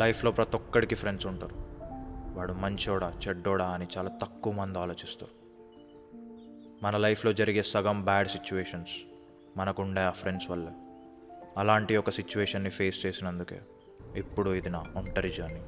లైఫ్లో ప్రతి ఒక్కడికి ఫ్రెండ్స్ ఉంటారు. వాడు మంచోడా చెడ్డోడా అని చాలా తక్కువ మంది ఆలోచిస్తారు. మన లైఫ్లో జరిగే సగం బ్యాడ్ సిచ్యువేషన్స్ మనకుండే ఆ ఫ్రెండ్స్ వల్ల. అలాంటి ఒక సిచ్యువేషన్ని ఫేస్ చేసినందుకే ఇప్పుడు ఇది నా ఒంటరి journey.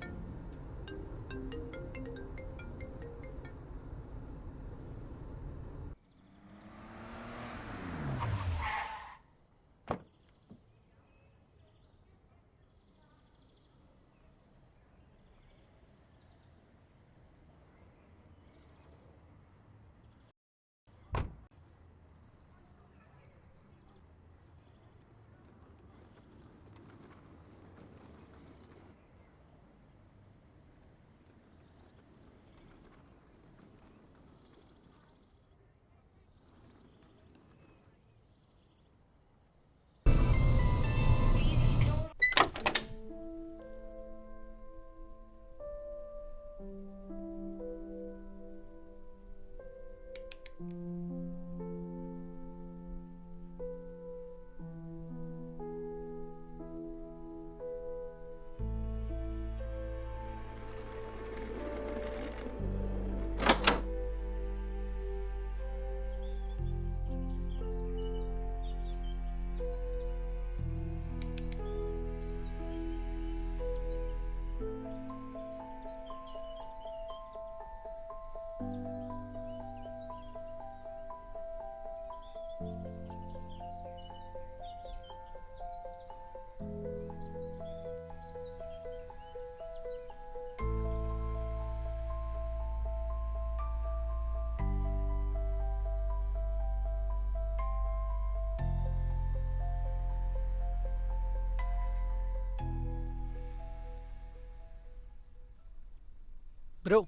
Bro.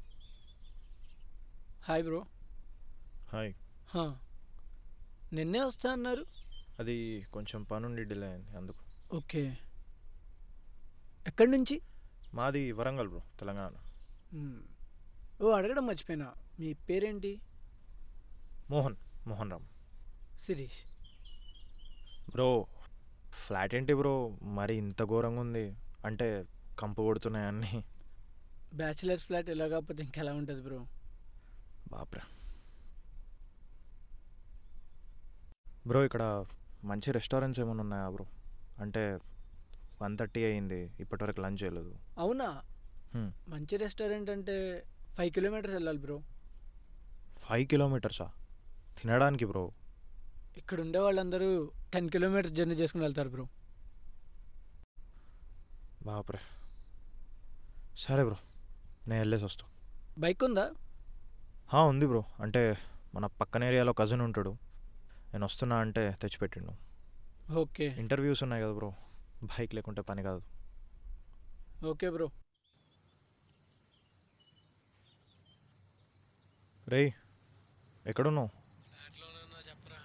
Hi bro. Hi. హా, నిన్నే వస్తా అన్నారు. అది కొంచెం పనుండి డిలే అయింది అందుకు. ఓకే. ఎక్కడి నుంచి? మాది వరంగల్ బ్రో, తెలంగాణ. మ్, ఓ అడగడం మర్చిపోయినా, మీ పేరేంటి? మోహన్, మోహన్ రామ్. శిరీష్. బ్రో ఫ్లాట్ ఏంటి బ్రో మరి ఇంత ఘోరంగా ఉంది? అంటే కంపు కొడుతున్నాయి అన్నీ. బ్యాచిలర్స్ ఫ్లాట్ ఎలా కాకపోతే ఇంకెలా ఉంటుంది బ్రో. బాప్రా. బ్రో ఇక్కడ మంచి రెస్టారెంట్స్ ఏమైనా ఉన్నాయా బ్రో? అంటే 1:30 అయింది, ఇప్పటివరకు లంచ్ చేయలేదు. అవునా? హ్మ్. మంచి రెస్టారెంట్ అంటే 5 కిలోమీటర్స్ వెళ్ళాలి బ్రో. 5 కిలోమీటర్సా తినడానికి బ్రో? ఇక్కడ ఉండే వాళ్ళందరూ 10 కిలోమీటర్స్ జర్నీ చేసుకుని వెళ్తారు బ్రో. బాప్రే. సరే బ్రో, నేను వెళ్ళేసి వస్తా. బైక్ ఉందా? ఉంది బ్రో. అంటే మన పక్కన ఏరియాలో కజిన్ ఉంటాడు, నేను వస్తున్నా అంటే తెచ్చిపెట్టిండు. ఓకే. ఇంటర్వ్యూస్ ఉన్నాయి కదా బ్రో, బైక్ లేకుంటే పని కాదు. Okay bro. రేయ్ ఎక్కడున్నావు? ఫ్లాట్లోనన్నా చెప్పరా.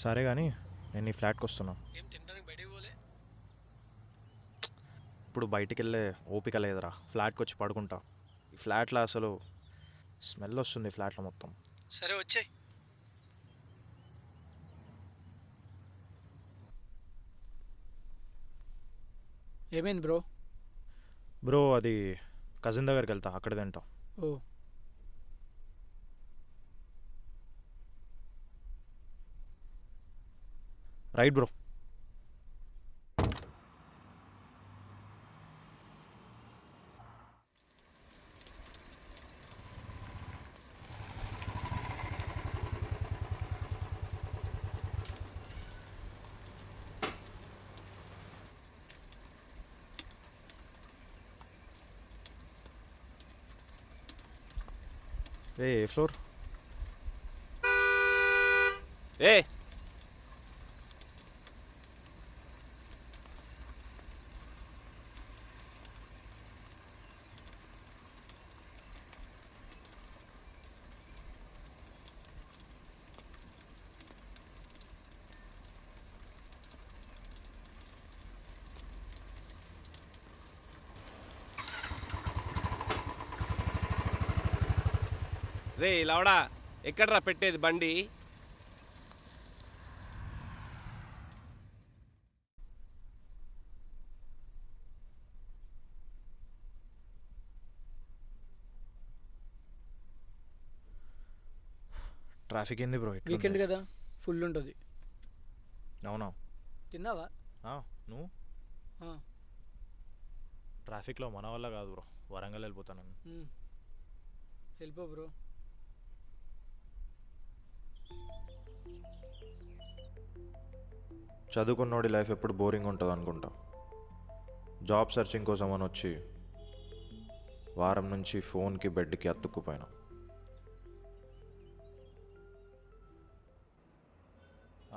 సరే కానీ నేను ఈ ఫ్లాట్కి వస్తున్నా. ఏం తినడానికి బయటికి పోలే? ఇప్పుడు బయటికి వెళ్ళే ఓపిక లేదురా, ఫ్లాట్కి వచ్చి పడుకుంటా. ఈ ఫ్లాట్లో అసలు స్మెల్ వస్తుంది ఫ్లాట్లో మొత్తం. సరే వచ్చేయ్. ఏమైంది బ్రో? బ్రో అది కజిన్ దగ్గరికి వెళ్తా, అక్కడ తింటా. ఓ. Right bro. ఏ ఫ్లోర్? ఏ రే లవడా, ఎక్కడ్రా పెట్టేది బండి? ట్రాఫిక్ ఏంది బ్రో వీకెండ్ కదా ఫుల్ ఉంటుంది. అవునా? తిన్నావా? నువ్వు ఆ, ట్రాఫిక్లో మన వల్ల కాదు బ్రో, వరంగల్ వెళ్ళిపోతాను నేను. వెళ్ళిపో బ్రో. చదువుకున్నోడి లైఫ్ ఎప్పుడు బోరింగ్ ఉంటుంది అనుకుంటా. జాబ్ సెర్చింగ్ కోసం అని వచ్చి వారం నుంచి ఫోన్కి బెడ్కి అతుక్కుపోయినా.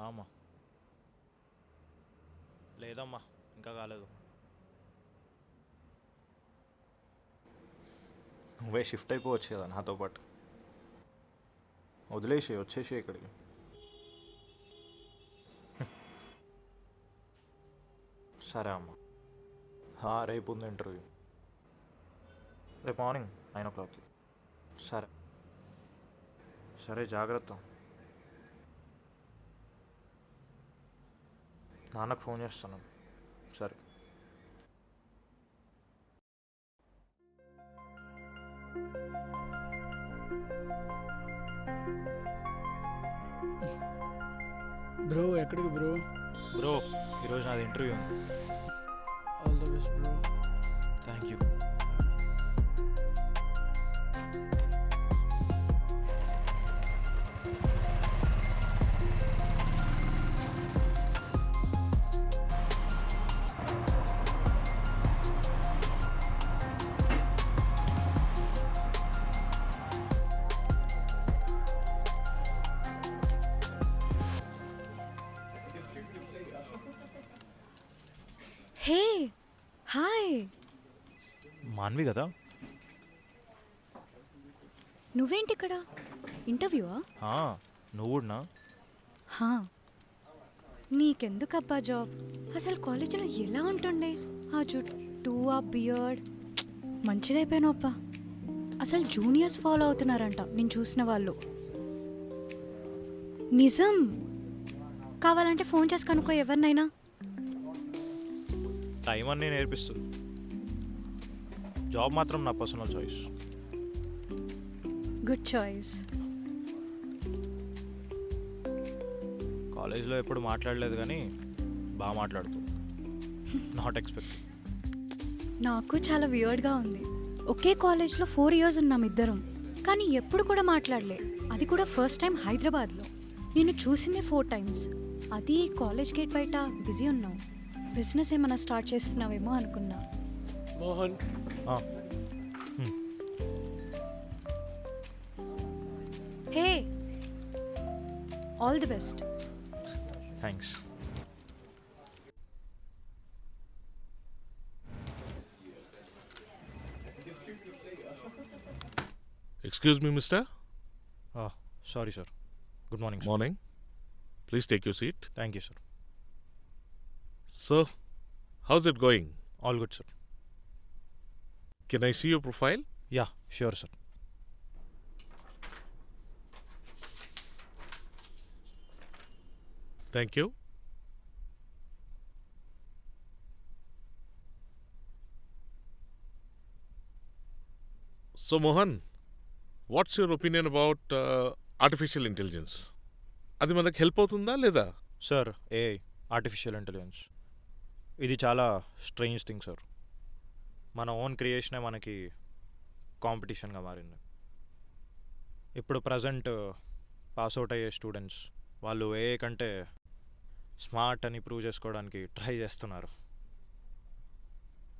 అమ్మా లేదమ్మా, ఇంకా కాలేదు. నువ్వే షిఫ్ట్ అయిపోవచ్చు కదా నాతో పాటు. వదిలేసి వచ్చేసి ఇక్కడికి. సరే అమ్మా. రేపు ఉంది ఇంటర్వ్యూ, రేపు మార్నింగ్ 9 o'clockకి. సరే సరే, జాగ్రత్త. నాన్నకు ఫోన్ చేస్తున్నాను. సరే. బ్రో ఎక్కడికి బ్రో? బ్రో ఈరోజు నాది ఇంటర్వ్యూ ఉంది. All the best bro. Thank you. Hey hi, Manvi కదా? నువ్వేంటి ఇక్కడ? ఇంటర్వ్యూవా? నువ్వు కూడా? హా, నీకెందుకబ్బా జాబ్? అసలు కాలేజీలో ఎలా ఉంటుండే? ఆ జుట్టు, ఆ బియర్డ్, మంచిగా అయిపోయాను అబ్బా. అసలు జూనియర్స్ ఫాలో అవుతున్నారంట నేను చూసిన వాళ్ళు. నిజం, కావాలంటే ఫోన్ చేసి కనుక్కో ఎవరినైనా. టైం అన్నీ నేర్పిస్తుంది. జాబ్ మాత్రం నా పర్సనల్ చాయిస్. Good choice. కాలేజ్లో ఎప్పుడు మాట్లాడలేదు కానీ బాగా మాట్లాడుతుంది. Not expect. నాకు చాలా వియర్డ్గా ఉంది. ఒకే కాలేజ్లో 4 years ఉన్నాం ఇద్దరం, కానీ ఎప్పుడు కూడా మాట్లాడలే. అది కూడా ఫస్ట్ టైం హైదరాబాద్లో. నేను చూసిందే 4 times. అది కాలేజ్ గేట్ బయట బిజీ ఉన్నావు. బిజినెస్ ఏమైనా స్టార్ట్ చేస్తున్నావేమో అనుకున్నా. Mohan, hey, all the best. Thanks. Excuse me, mister. Sorry sir. Good morning. Morning. Please take your seat. Thank you sir. So, how's it going? All good sir. Can I see your profile? Yeah sure sir. Thank you. So, Mohan, what's your opinion about artificial intelligence? అది మనకు help అవుతుందా లేదా? Sir, AI, artificial intelligence, ఇది చాలా strange thing sir. మన own క్రియేషనే మనకి కాంపిటీషన్గా మారింది. ఇప్పుడు ప్రజెంట్ పాస్అవుట్ అయ్యే స్టూడెంట్స్ వాళ్ళు ఏఐ కంటే స్మార్ట్ అని ప్రూవ్ చేసుకోవడానికి ట్రై చేస్తున్నారు.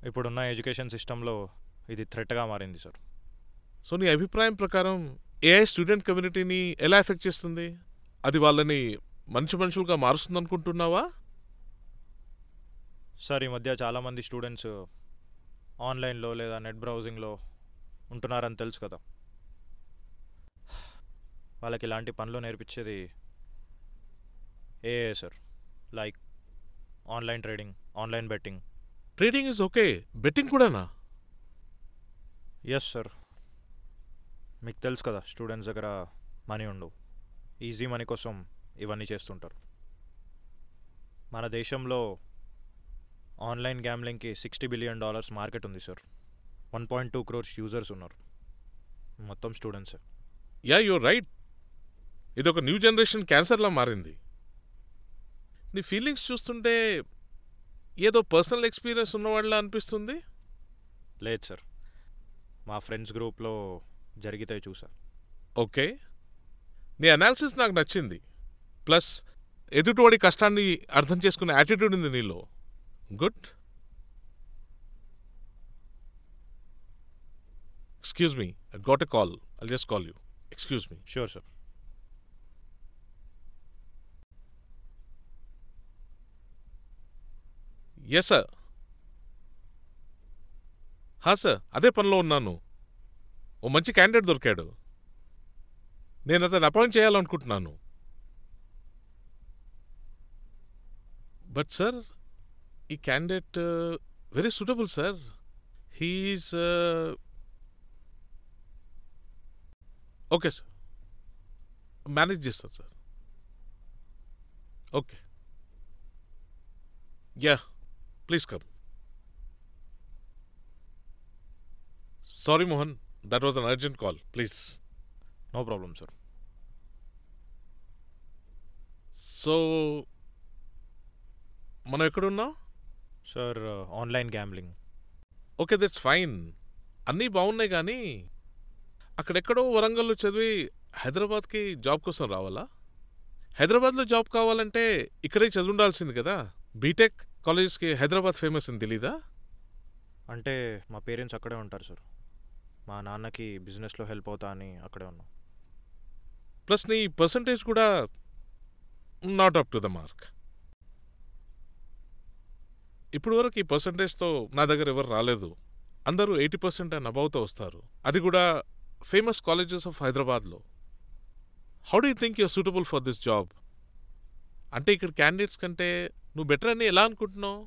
ఇప్పుడున్న ఎడ్యుకేషన్ సిస్టంలో ఇది థ్రెట్గా మారింది సార్. సో నీ అభిప్రాయం ప్రకారం ఏఐ స్టూడెంట్ కమ్యూనిటీని ఎలా ఎఫెక్ట్ చేస్తుంది? అది వాళ్ళని మనుషులుగా మారుస్తుంది అనుకుంటున్నావా? సార్, ఈ మధ్య చాలామంది స్టూడెంట్స్ ఆన్లైన్లో లేదా నెట్ బ్రౌజింగ్లో ఉంటున్నారని తెలుసు కదా. వాళ్ళకి ఇలాంటి పనులు నేర్పించేది AI sir. Like online trading, online betting. Trading is okay, betting కూడానా? Yes sir. మీకు తెలుసు కదా, స్టూడెంట్స్ దగ్గర మనీ ఉండవు. ఈజీ మనీ కోసం ఇవన్నీ చేస్తుంటారు. మన దేశంలో ఆన్లైన్ గ్యామ్లింగ్కి $60 billion మార్కెట్ ఉంది సార్. 1.2 crores యూజర్స్ ఉన్నారు, మొత్తం స్టూడెంట్సే. Yeah, you're right. ఇది ఒక న్యూ జనరేషన్ క్యాన్సర్లా మారింది. నీ ఫీలింగ్స్ చూస్తుంటే ఏదో పర్సనల్ ఎక్స్పీరియన్స్ ఉన్నవాళ్ళ అనిపిస్తుంది. లేదు సార్, మా ఫ్రెండ్స్ గ్రూప్లో జరిగితే చూసా. ఓకే, నీ అనాలిసిస్ నాకు నచ్చింది. ప్లస్ ఎదుటివాడి కష్టాన్ని అర్థం చేసుకునే యాటిట్యూడ్ ఉంది నీలో. Good. Excuse me, I got a call. I'll just call you. Excuse me. Sure sir. Yes sir. Sir, అదే పనిలో ఉన్నాను. ఓ మంచి క్యాండిడేట్ దొరికాడు. నేను అతను అపాయింట్ చేయాలనుకుంటున్నాను. బట్ సార్, ఈ candidate very suitable sir. He is okay sir, manage చేస్తారు సార్. Okay, yeah, please come. Sorry Mohan, that was an urgent call. Please. No problem sir. So మనం ఎక్కడున్నాం? Sir, online gambling. Okay, that's fine. అన్నీ బాగున్నాయి కానీ అక్కడెక్కడో వరంగల్లో చదివి హైదరాబాద్కి జాబ్ కోసం రావాలా? హైదరాబాద్లో జాబ్ కావాలంటే ఇక్కడే చదివి ఉండాల్సింది కదా. బీటెక్ కాలేజెస్కి హైదరాబాద్ ఫేమస్ అని తెలీదా? అంటే మా పేరెంట్స్ అక్కడే ఉంటారు సార్. మా నాన్నకి బిజినెస్లో హెల్ప్ అవుతా అని అక్కడే ఉన్నాం. ప్లస్ నీ పర్సంటేజ్ కూడా not up to the mark. ఇప్పుడు వరకు ఈ పర్సంటేజ్తో నా దగ్గర ఎవరు రాలేదు. అందరూ 80% అండ్ అబౌవ్తో వస్తారు, అది కూడా ఫేమస్ కాలేజెస్ ఆఫ్ హైదరాబాద్లో. How do you think your suitable for this job? అంటే ఇక్కడ క్యాండిడేట్స్ కంటే నువ్వు బెటర్ అని ఎలా అనుకుంటున్నావు?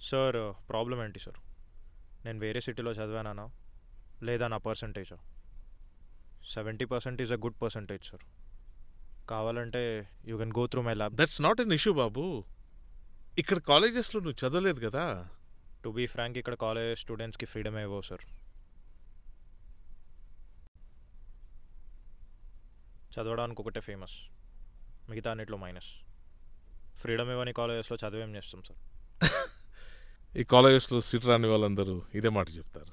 సార్, ప్రాబ్లం ఏంటి సార్? నేను వేరే సిటీలో చదివానా లేదా నా పర్సంటేజా? 70% is a good percentage sir. కావాలంటే you can go through my lab. That's not an issue బాబు. ఇక్కడ కాలేజెస్లో నువ్వు చదవలేదు కదా. టు బీ ఫ్రాంక్, ఇక్కడ కాలేజ్ స్టూడెంట్స్కి ఫ్రీడమే ఇవ్వవు సార్. చదవడానికి ఒకటే ఫేమస్, మిగతా అన్నిట్లో మైనస్. ఫ్రీడమ్ ఇవ్వని కాలేజెస్లో చదివేం చేస్తాం సార్? ఈ కాలేజెస్లో సీట్ రాని వాళ్ళందరూ ఇదే మాట చెప్తారు.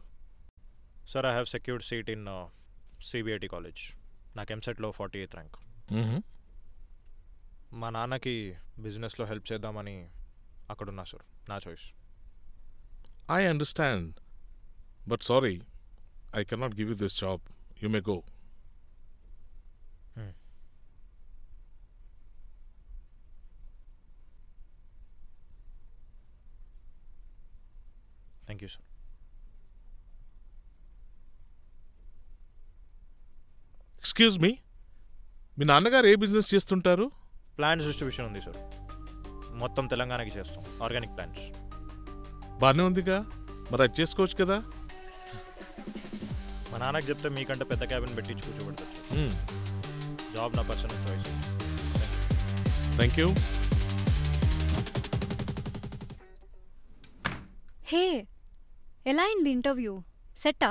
Sir, I have secured seat in CBIT college. నాకు ఎంసెట్లో 48th ర్యాంక్. మా నాన్నకి బిజినెస్లో హెల్ప్ చేద్దామని అక్కడున్నా సార్, నా choice. I understand. But sorry, I cannot give you this job. You may go. Thank you sir. Excuse me, మీ నాన్నగారు ఏ బిజినెస్ చేస్తుంటారు? ప్లాంట్స్ డిస్ట్రిబ్యూషన్ ఉంది సార్. మొత్తం తెలంగాణకి చేస్తాం, ఆర్గానిక్ ప్లాంట్స్. బాగానే ఉందిగా, మరి అది చేసుకోవచ్చు కదా. మా నాన్నకి చెప్తే మీకంటే పెద్ద క్యాబిన్ పెట్టించి కూర్చోబెడతారు సార్. జాబ్ నా personal choice. Thank you. Hey, ఎలా అయింది ఇంటర్వ్యూ? సెట్టా?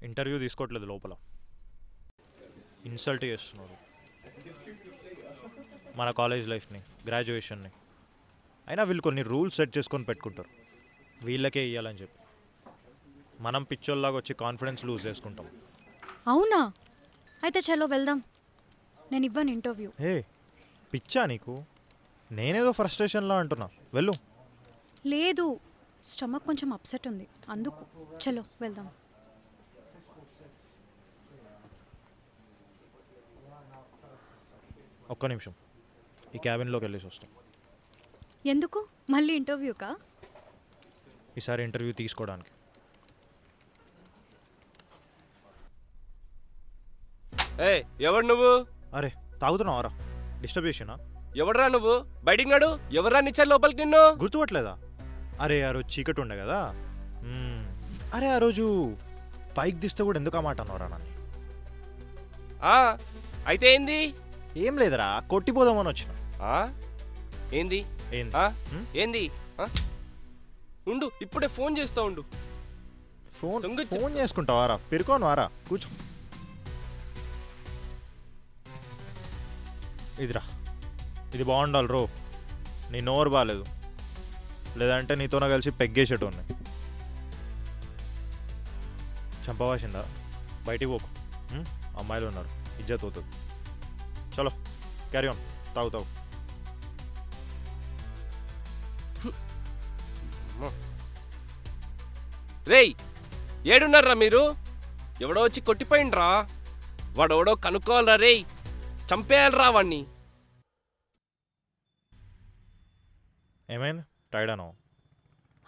ఇంటర్వ్యూ తీసుకోవట్లేదు, లోపల ఇన్సల్ట్ చేస్తున్నారు మన కాలేజ్ లైఫ్ని, గ్రాడ్యుయేషన్ని. అయినా వీళ్ళు కొన్ని రూల్స్ సెట్ చేసుకొని పెట్టుకుంటారు, వీళ్ళకే ఇవ్వాలని చెప్పి. మనం పిచ్చోల్లాగా వచ్చి కాన్ఫిడెన్స్ లూజ్ చేసుకుంటాం. అవునా? అయితే చలో వెళ్దాం. నేను ఇవ్వను ఇంటర్వ్యూ. ఏ పిచ్చా నీకు? నేనేదో ఫ్రస్ట్రేషన్లో అంటున్నా, వెళ్ళు. లేదు, స్టమక్ కొంచెం అప్సెట్ ఉంది అందుకు. చలో వెళ్దాం. ఒక్క నిమిషం, ఈ క్యాబిన్లోకి వెళ్ళేసి వస్తాం. ఎందుకు? మళ్ళీ ఇంటర్వ్యూకా? ఈసారి ఇంటర్వ్యూ తీసుకోవడానికి. ఏ ఎవడు నువ్వు? అరే తాగుతున్నావారా? డిస్టర్బ్ చేసినా? ఎవడరా నువ్వు? బయటికి నాడు. ఎవరా నిచ్చారు లోపలికి నిన్ను? గుర్తుపట్టలేదా? అరే ఆ రోజు చీకటి ఉండే కదా. అరే ఆ రోజు పైకి తీస్తే కూడా ఎందుకు ఆ మాట అన్నవరా నన్ను? ఆ, అయితే ఏంది? ఏం లేదురా, కొట్టిపోదామని వచ్చిన. ఆ, ఏంది? ఏంది? ఆ, ఏంది? ఆ? ఉండు, ఇప్పుడే ఫోన్ చేస్తా ఉండు. ఫోన్ సంగతి ఫోన్ చేసుకుంటావారా? పెరుకోను వారా, కూర్చో. ఇదిరా, ఇది బాగుండాలి రో. నీ నోరు బాగాలేదు, లేదంటే నీతోనే కలిసి పెగ్గేసేటోన్ని. చంపవాసిందా? బయటికి పోకు. అమ్మాయిలు ఉన్నారు, ఇజ్జత్ అవుతుంది. చలో క్యారీ ఆన్, తాగు. రేయ్, ఏడున్నారా మీరు? ఎవడో వచ్చి కొట్టిపోయిండ్రా. వాడెవడో కనుక్కోవాలరా రేయ్, చంపేయాలరా వాణ్ణి. ఏమైంది? టైర్డ్ అనో?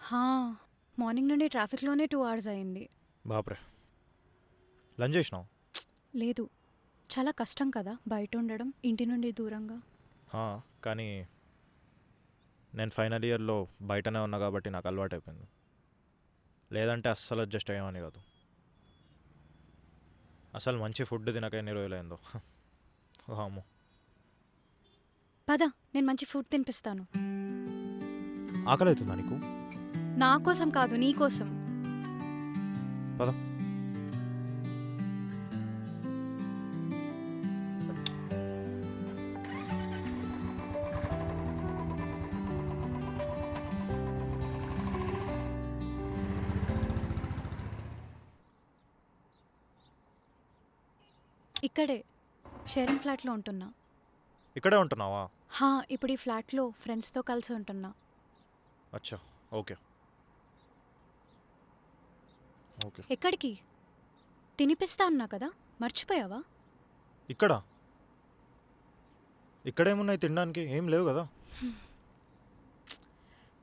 హా, మార్నింగ్ నుండి ట్రాఫిక్లోనే 2 hours అయింది. బాప్రే, లంచ్ చేసినావు? లేదు, చాలా కష్టం కదా బయట ఉండడం, ఇంటి నుండి దూరంగా. కానీ నేను ఫైనల్ ఇయర్లో బయటనే ఉన్నా కాబట్టి నాకు అలవాటు అయిపోయింది. లేదంటే అస్సలు అడ్జస్ట్ అయ్యామని కాదు. అసలు మంచి ఫుడ్ తినక ఎన్ని రోజులైందో. అమ్మో. పద, నేను మంచి ఫుడ్ తినిపిస్తాను. ఆకలి అవుతుందా నీకు? నా కోసం కాదు, నీ కోసం. పద. ఇక్కడే షేరింగ్ ఫ్లాట్లో ఉంటున్నా. ఇక్కడే ఉంటున్నావా? హా, ఇప్పుడు ఈ ఫ్లాట్లో ఫ్రెండ్స్తో కలిసి ఉంటున్నా. అచ్చా, ఓకే. ఎక్కడికి? తినిపిస్తా అన్నా కదా, మర్చిపోయావా? ఇక్కడేమున్నాయి తినడానికి? ఏం లేవు కదా.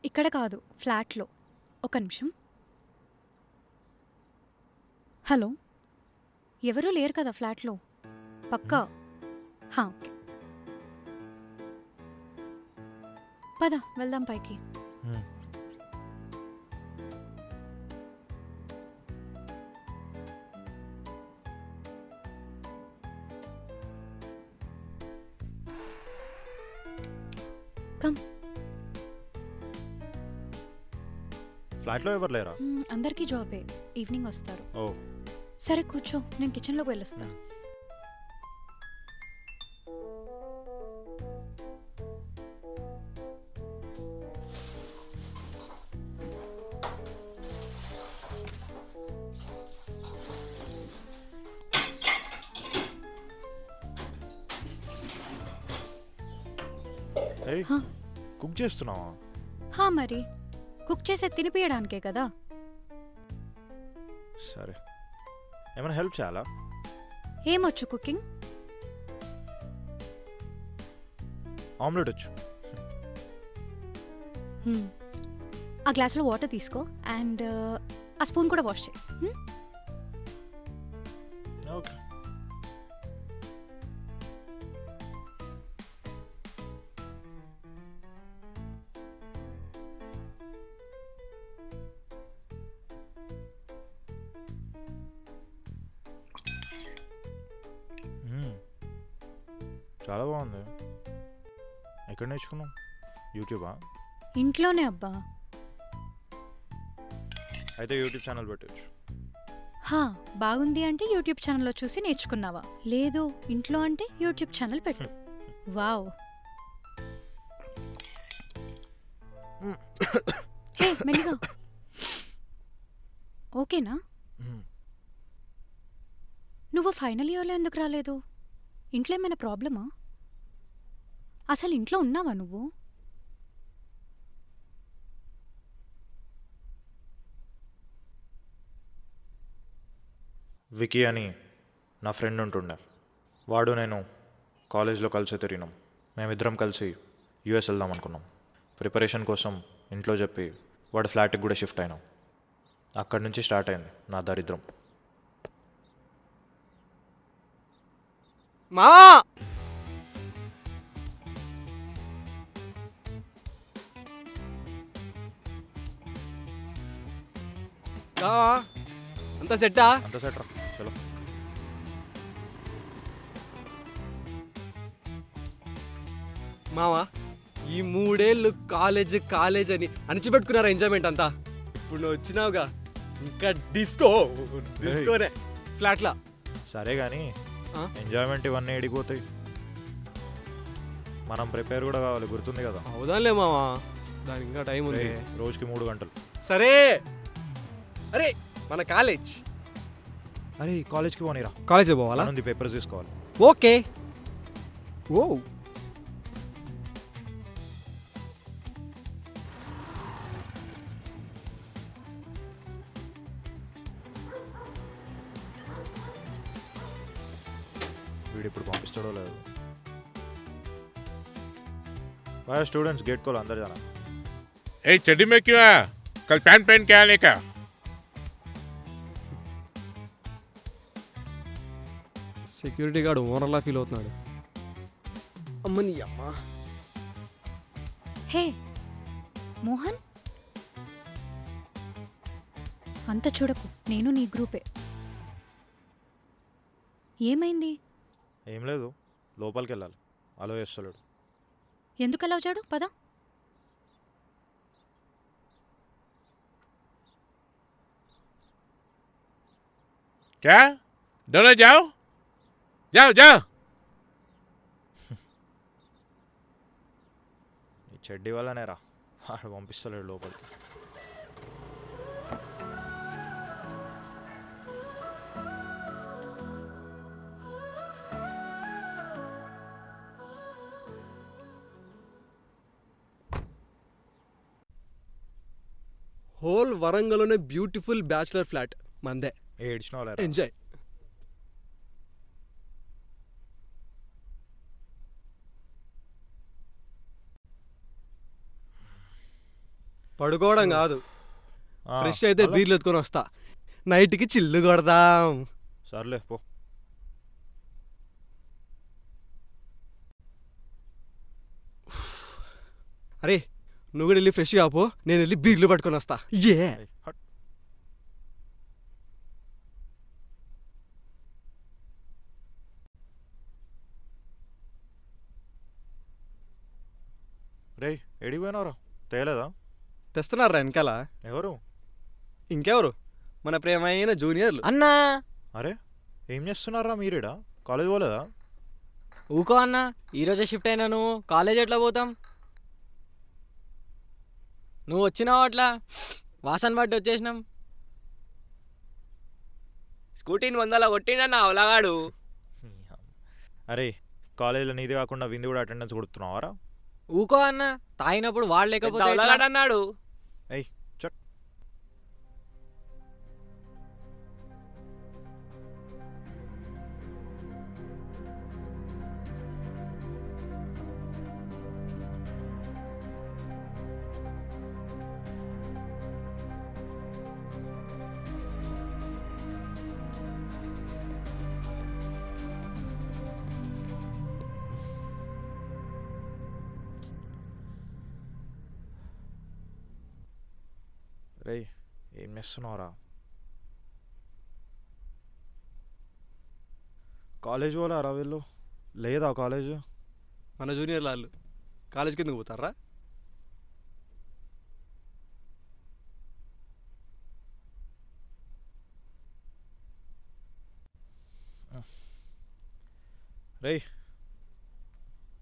ఇక్కడ కాదు, ఫ్లాట్లో. ఒక నిమిషం. హలో, ఎవరూ లేరు కదా ఫ్లాట్లో? పక్కా? ఓకే, పద వెళ్దాం పైకి. కమ్. ఫ్లాట్లో ఎవరు లేరా? అందరికీ జాబే, ఈవినింగ్ వస్తారు. ఓ సరే కూర్చో, నేను కిచెన్లోకి వెళ్ళొస్తా. ఏయ్, కుక్ చేస్తున్నావా? మరి కుక్ చేసే తినిపించడానికే కదా. సరే, ఏమైనా హెల్ప్ చేయాలా? ఏమొచ్చు కుకింగ్? ఆమ్లెట్ వచ్చు. ఆ గ్లాసులో వాటర్ తీసుకో, అండ్ ఆ స్పూన్ కూడా వాష్ చేయి. ఓకే. చాలా బాగుంది. ఎక్కడ నేర్చుకున్నావు? యూట్యూబా? ఇంట్లోనే అబ్బా. అయితే యూట్యూబ్ ఛానల్ పెట్టచ్చు. బాగుంది అంటే యూట్యూబ్ ఛానల్లో చూసి నేర్చుకున్నావా? లేదు, ఇంట్లో అంటే యూట్యూబ్ ఛానల్ పెట్టు. వావ్. హే, మెల్లిగా. ఓకేనా? నువ్వు ఫైనల్ ఇయర్లో ఎందుకు రాలేదు? ఇంట్లో ఏమైనా ప్రాబ్లమా? అసలు ఇంట్లో ఉన్నావా నువ్వు? వికీ అని నా ఫ్రెండ్ ఉంటుండే. వాడు నేను కాలేజ్లో కలిసి తిరిగినాం. మేమిద్దరం కలిసి యూఎస్ వెళ్దాం అనుకున్నాం. ప్రిపరేషన్ కోసం ఇంట్లో చెప్పి వాడు ఫ్లాట్కి కూడా షిఫ్ట్ అయినాం. అక్కడి నుంచి స్టార్ట్ అయింది నా దరిద్రం. మావా, అంతా సెట్టా? అంత సెట్ రా, చలో. మావా, ఈ 3 ఏళ్ళు కాలేజ్ అని అణిచిపెట్టుకున్నారా ఎంజాయ్మెంట్ అంతా? ఇప్పుడు నువ్వు వచ్చినావుగా, ఇంకా డిస్కోనే ఫ్లాట్లా. సరే కానీ ఆ? ఎంజాయ్మెంట్ ఇవన్నీ ఎడిపోతాయి. మనం ప్రిపేర్ కూడా కావాలి, గుర్తుంది కదా. అవుదాంలే మావా, దానికి ఇంకా టైం ఉంది. రోజుకి 3 గంటలు. సరే అరే మన కాలేజ్ అరే కాలేజ్కి పోనీరా, కాలేజ్ పోవాలా? ఉంది పేపర్స్ తీసుకోవాలి. ఓకే. ఓ వీడు ఇప్పుడు పంపిస్తాడో లేదు. भाई स्टूडेंट्स गेट खोलो, अंदर जाना. ए चड्डी में क्यों है? कल पैंट पहन के आने का. సెక్యూరిటీ గార్డు ఓనర్లా ఫీల్ అవుతున్నాడు. అమ్మని అమ్మా. హే మోహన్, అంత చూడకు, నేను నీ గ్రూపే. ఏమైంది? ఏం లేదు, లోపలికి వెళ్ళాలి, అలో చేస్తలేడు. ఎందుకు అలా వచ్చాడు? పద. क्या? दोनों जाओ जाओ जाओ. ఈ చెడ్డీ వల్లనే రా, వాడు పంపిస్తలేడు లోపలికి. హోల్ వరంగల్లోనే బ్యూటిఫుల్ బ్యాచులర్ ఫ్లాట్ మందే. ఏడ్చిన వాళ్ళ ఎంజాయ్. పడుకోవడం కాదు, ఫ్రెష్ అయితే బీర్లు ఎత్తుకొని వస్తా, నైట్కి చిల్లు కొడదాం. సర్లే పో. అరే నువ్వు కూడా వెళ్ళి ఫ్రెష్గా పో, నేను వెళ్ళి బీర్లు పట్టుకొని వస్తా. ఏ ఏయ్, హట్. రేయ్ ఎడికి పోయినావురా, తేలేదా? తెస్తున్నారా వెనకాల? ఎవరు? ఇంకెవరు, మన ప్రేమైన జూనియర్లు. అన్నా అరే ఏం చేస్తున్నారా మీరేడా? కాలేజ్ పోలేదా? ఊకో అన్నా, ఈరోజే షిఫ్ట్ అయినా, నువ్వు కాలేజ్ ఎట్లా పోతాం? నువ్వు వచ్చినావు అట్లా వాసన పట్టి వచ్చేసినాం. స్కూటీని 100 కొట్టిండన్న అవలగాడు. అరే కాలేజీలో నీది కాకుండా విందు కూడా అటెండెన్స్ కొడుతున్నావారా? ఊకో అన్న, తాగినప్పుడు వాడు పెద్ద లేకపోతే ఎట్లా? అవలగాడు అన్నాడు. ఏయ్ చట్. రేయ్ ఏం చేస్తున్నావురా? కాలేజ్ పోలేరా వీళ్ళు? లేదా కాలేజ్? మన జూనియర్ వాళ్ళు కాలేజ్ కిందకు పోతారా? రేయ్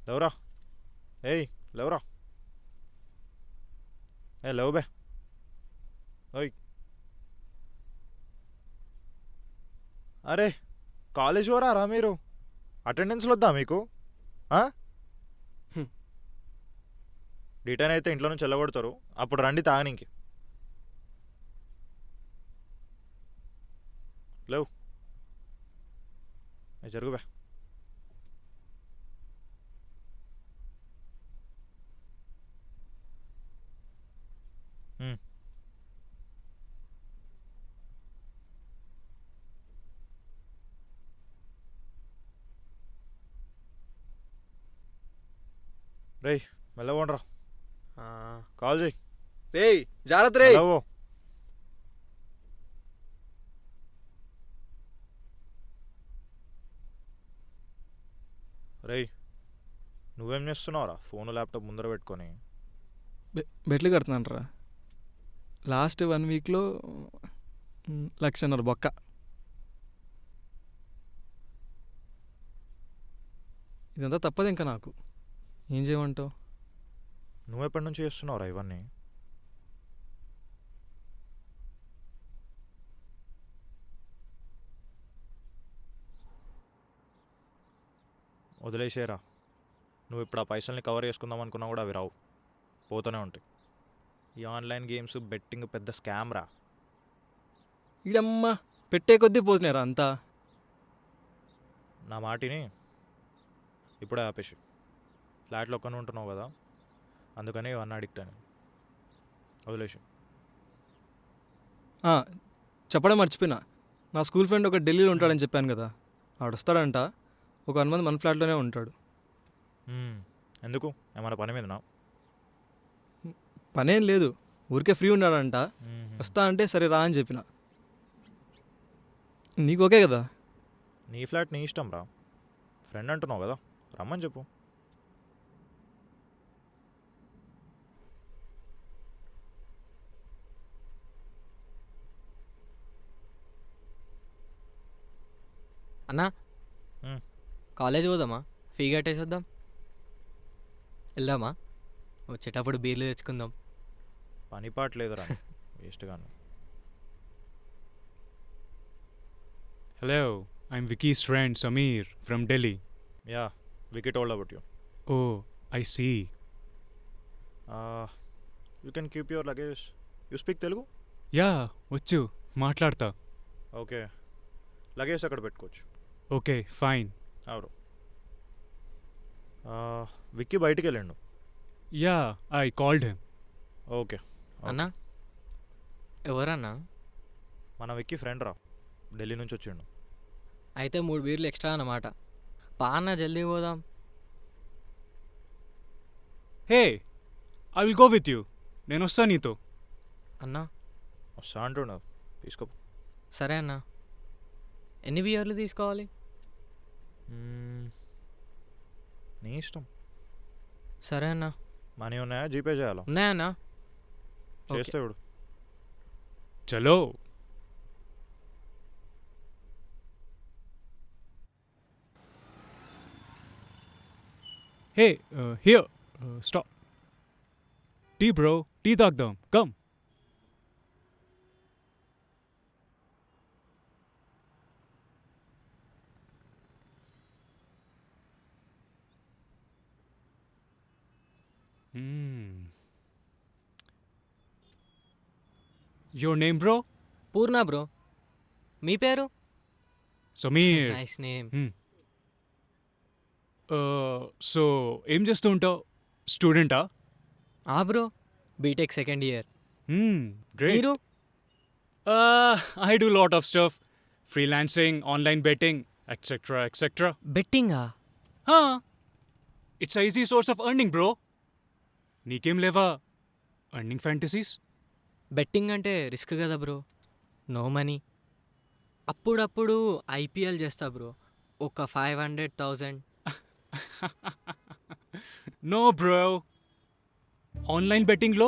లేవరా, ఏయ్ లేవరా, ఏ లేవు బే. ఓయ్ అరే కాలేజ్ పోరారా మీరు? అటెండెన్స్లు వద్దా మీకు? డిటైన్ అయితే ఇంట్లో నుంచి వెళ్ళగొడతారు, అప్పుడు రండి తాగనీకి. లేవు జరుగుబే. రేయ్ మెల్లగోండ్రా, కాల్ చేయి. రేయ్ జాగ్రత్త రే. మెల్లగో. రేయ్ నువ్వేం చేస్తున్నావురా ఫోన్ ల్యాప్టాప్ ముందర పెట్టుకొని? బెట్లు కడుతున్నానరా. లాస్ట్ 1 వీక్లో 1,00,000 బొక్క. ఇదంతా తప్పదు ఇంకా నాకు. ఏం చేయమంటావు? నువ్వెప్పటి నుంచి చేస్తున్నావురా ఇవన్నీ? వదిలేసేరా. నువ్వు ఇప్పుడు ఆ పైసల్ని కవర్ చేసుకుందాం అనుకున్నా కూడా అవి రావు, పోతూనే ఉంటాయి. ఈ ఆన్లైన్ గేమ్స్ బెట్టింగ్ పెద్ద స్కామ్ రా. ఈడమ్మ పెట్టే కొద్దీ పోతున్నారా అంతా. నా మాటిని ఇప్పుడే ఆపేసి. ఫ్లాట్లో ఒక్కనే ఉంటున్నావు కదా, అందుకని ఇవన్నీ అడిక్ట్ అని వదిలేసి. ఆ, చెప్పడం మర్చిపోయినా, నా స్కూల్ ఫ్రెండ్ ఒక ఢిల్లీలో ఉంటాడని చెప్పాను కదా, ఆడొస్తాడంట. ఒక 1 month మన ఫ్లాట్లోనే ఉంటాడు. ఎందుకు, ఏమైనా పని మీదనా? పనేం లేదు, ఊరికే ఫ్రీ ఉన్నాడంట. వస్తా అంటే సరే రా అని చెప్పిన. నీకు ఓకే కదా? నీ ఫ్లాట్ నీ ఇష్టం రా, ఫ్రెండ్ అంటున్నావు కదా, రమ్మని చెప్పు. అన్నా మ్మ్. కాలేజ్ పోదామా? ఫీ కట్టేసొద్దాం. వెళ్దామా? వచ్చేటప్పుడు బీర్లు తెచ్చుకుందాం. పని పాట లేదురా, వేస్ట్ గాను. Hello, I'm Vicky's friend Samir from Delhi. Yeah, Vicky told about you. Oh, I see. You can keep your luggage. You speak Telugu? Yeah, వచ్చు మాట్లాడతా. ఓకే, లగేజ్ అక్కడ పెట్టుకోవచ్చు. Okay, fine. అవును. విక్కీ బయటికి వెళ్ళండు. Yeah, I called him. Okay. అన్నా ఎవరన్నా? మన Vicky friend రా, ఢిల్లీ నుంచి వచ్చిండు. అయితే 3 బీర్లు ఎక్స్ట్రా అన్నమాట. పా అన్న జల్దీ పోదాం. Hey, I will go with you. నేను వస్తా నీతో. అన్నా వస్తా అంటున్నావు, తీసుకో. సరే అన్నా. ఎన్ని బియర్లు తీసుకోవాలి? నీ ఇష్టం. సరే అన్నా. మనీ ఉన్నాయా, జీపే చేయాలా? ఉన్నాయన్నా. చేస్తే ఇప్పుడు. చలో. Hey, here. Stop. Tea bro, tea తాగుదాం. Come. Your name bro? Purna bro. మీ పేరు? Samir. Nice name. సో ఏం చేస్తూ ఉంటావు? స్టూడెంటా? Bro, B Tech second year. Great. మీరు? I do lot of stuff. Freelancing, online betting, etc. etc. బెట్టింగా? It's a easy source of earning, bro. నీకేం లేవా earning fantasies? Betting అంటే రిస్క్ కదా బ్రో. No money. అప్పుడప్పుడు ఐపీఎల్ చేస్తా బ్రో, ఒక 500,000. No, bro. Online బెట్టింగ్లో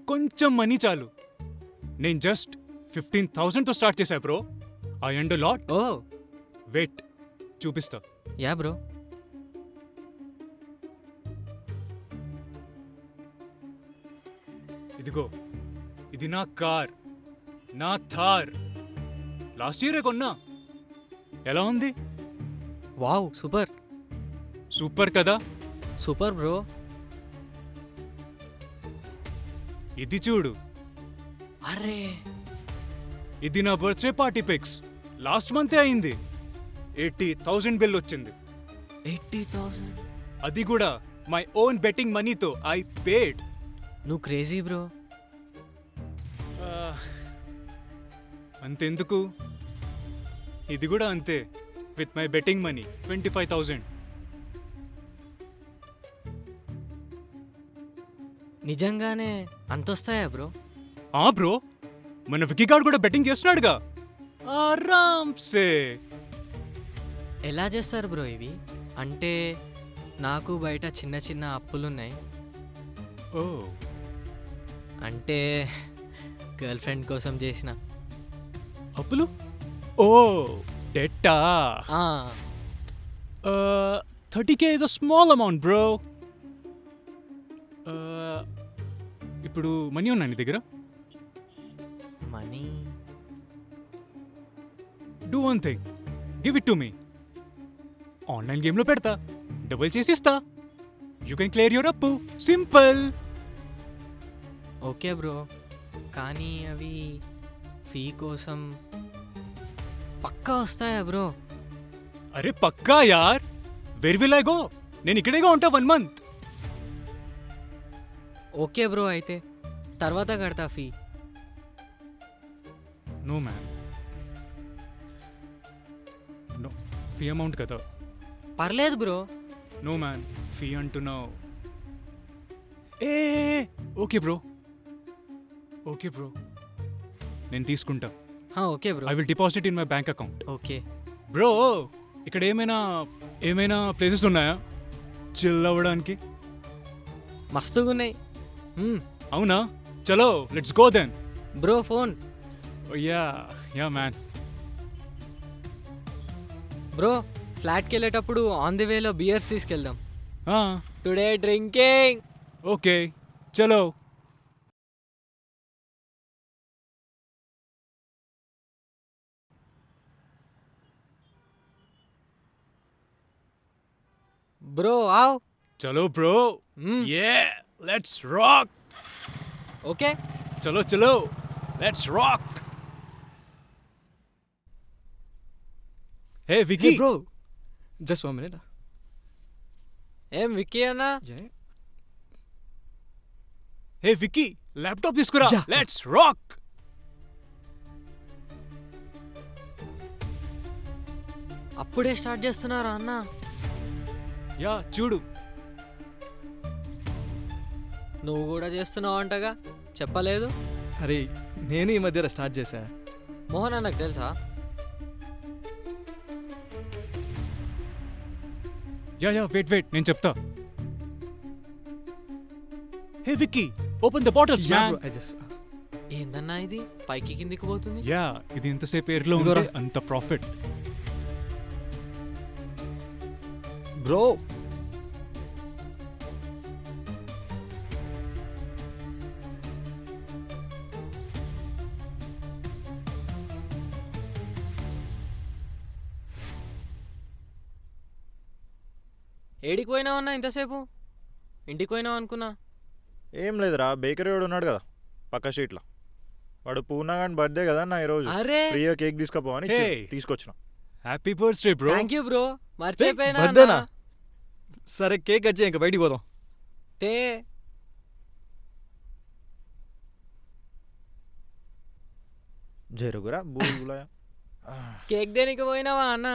కొంచెం money చాలు. నేను జస్ట్ 15,000తో స్టార్ట్ చేశా bro. I earned a lot. Oh wait, చూపిస్తా. Yeah bro. ఇదిగో, ఇది నా కార్, నా థార్. లాస్ట్ ఇయరే కొన్నా. ఎలా ఉంది? Wow, super. సూపర్ కదా? Super bro. ఇది చూడు, అరే ఇది నా బర్త్డే పార్టీ పిక్స్. లాస్ట్ మంతే అయింది. 80,000 బిల్ వచ్చింది. 80,000? అది కూడా మై ఓన్ బెట్టింగ్ మనీతో ఐ పేడ్. నువ్వు క్రేజీ బ్రో. అంతెందుకు, ఇది కూడా అంతే. With my betting money 25,000. నిజంగానే అంత వస్తాయా బ్రో? బ్రో, మన వికీ గార్డ్ కూడా బెట్టింగ్ చేస్తున్నాడుగా, ఆరామ్సే. ఎలా చేస్తారు బ్రో ఇవి? అంటే నాకు బయట చిన్న చిన్న అప్పులున్నాయి. ఓ, అంటే గర్ల్ ఫ్రెండ్ కోసం చేసిన అప్పులు? ఓ, డెట్టా? 30K is a small amount, bro. ఇప్పుడు మనీ ఉన్నా నీ దగ్గర? Money do one thing, give it to me. Online గేమ్లో పెడతా, డబుల్ చేసి ఇస్తా. యూ కెన్ క్లియర్ యువర్ అప్పు. సింపుల్. ఓకే బ్రో, కానీ అవి ఫీ కోసం పక్కా వస్తాయా బ్రో? అరే పక్కా యార్. Where will I go? నేను ఇక్కడేగా ఉంటా 1 month. ఓకే బ్రో, అయితే తర్వాత కడతా fee. No man, no. Fee amount కదా. పర్లేదు బ్రో. నో మ్యాన్, ఫీ అంటున్నావు. ఏ ఓకే బ్రో, ఓకే బ్రో, నేను తీసుకుంటా. Okay bro. I will deposit in my bank account. Okay bro, ఇక్కడ ఏమైనా ప్లేసెస్ ఉన్నాయా చిల్ అవ్వడానికి? మస్తుగా ఉన్నాయి. అవునా? చలో let's go then. Bro phone. Yeah man. Bro, ఫ్లాట్కి వెళ్ళేటప్పుడు ఆన్ ది వేలో బియర్స్ తీసుకెళ్దాం. Today drinking. ఓకే చలో. బ్రో ఆవ్. చలో బ్రో. Let's rock. ఓకే చలో let's rock. Hey Vicky. Bro just 1 minute. ఏం విక్కీ అన్నా? హే వికీ, ల్యాప్టాప్ తీసుకురా. Yeah. Let's rock. అప్పుడే స్టార్ట్ చేస్తున్నారా అన్న? యా చూడు. నువ్వు కూడా చేస్తున్నావు అంటగా, చెప్పలేదు. అరే నేను ఈ మధ్య స్టార్ట్ చేశా. మోహన్ అన్నకు తెలుసా? యా వెయిట్ నేను చెప్తా. Hey Vicky, open the bottles man. ఏందన్నా ఇది పైకి కిందికి పోతుంది? యా, ఇది ఎంతసేపు ఎయిర్లో ఉంటే ఇదిగోరా. అంత ప్రాఫిట్. బ్రో ఏడికి పోయినావు అన్నా ఇంతసేపు? ఇంటికి పోయినావు అనుకున్నా. ఏం లేదురా, బేకరీ వాడు ఉన్నాడు కదా పక్క స్ట్రీట్లో, వాడు పూనా కానీ బర్త్డే కదా నా ఈరోజు, అరే ఫ్రీగా కేక్ తీసుకుపోవని Hey. తీసుకొచ్చిన. Happy birthday bro. Thank you bro, మర్చిపోయినా బర్త్డేనా? అన్నా. సరే కేక్ కట్ చేయి, ఇంకా బయటికి పోదాం. తే జరుగురా బూగులా కేక్ దేనికి పోయినావా అన్న?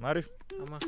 మరి అమ్మా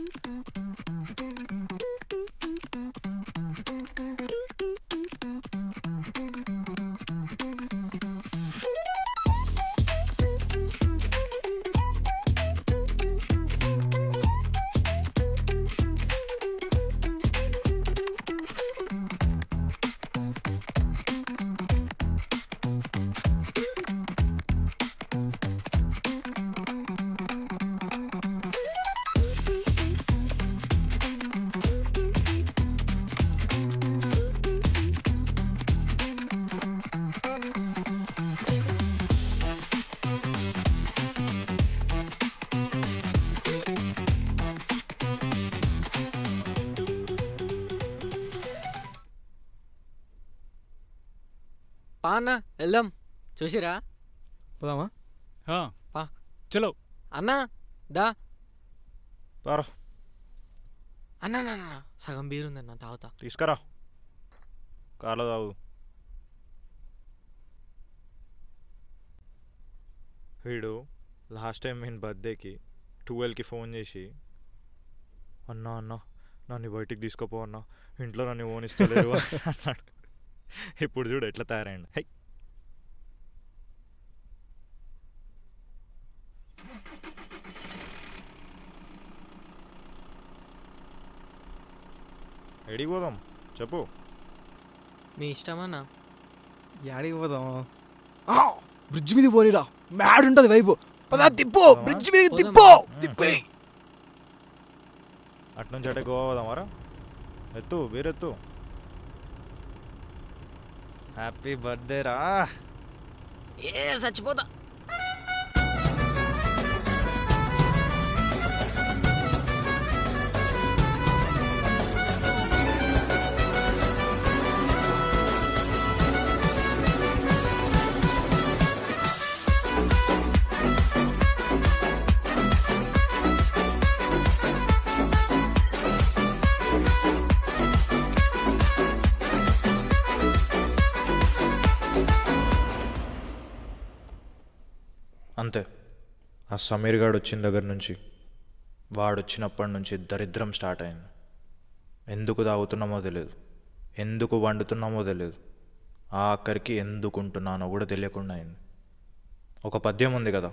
పా అన్న వెళ్దాం. చూసిరా పోదామా? పా. చలో. అన్నా దా. పారా అన్న సగం బీర్ ఉందన్న, తాగుతా. తీసుకురా, కార్లో తాగు. వీడు లాస్ట్ టైం నేను బర్త్డేకి 12కి ఫోన్ చేసి అన్నా నన్ను బయటికి తీసుకుపో అన్నా, ఇంట్లో నన్ను ఓనిస్తలేరు అన్నాడు. ఇప్పుడు చూడు ఎట్లా తయారైండు. హై ఎడికి పోదాం చెప్పు. మీ ఇష్టమన్నా. యాడికి పోదాం? బ్రిడ్జ్ మీద పోనీరా, మ్యాడ్ ఉంటుంది వైపు. పదా తిప్పు, బ్రిడ్జ్ మీద తిప్పు. తిప్పి అట్నుంచి అటే గోవా పోదామారా? ఎత్తు వేరెత్తు. హ్యాపీ బర్త్డే రా. ఏ చచ్చిపోతా. అంతే. ఆ సమీర్ గాడు వచ్చిన దగ్గర నుంచి, వాడు వచ్చినప్పటి నుంచి దరిద్రం స్టార్ట్ అయింది. ఎందుకు తాగుతున్నామో తెలియదు, ఎందుకు వండుతున్నామో తెలియదు, ఆఖరికి ఎందుకు ఉంటున్నానో కూడా తెలియకుండా అయింది. ఒక పద్యం ఉంది కదా,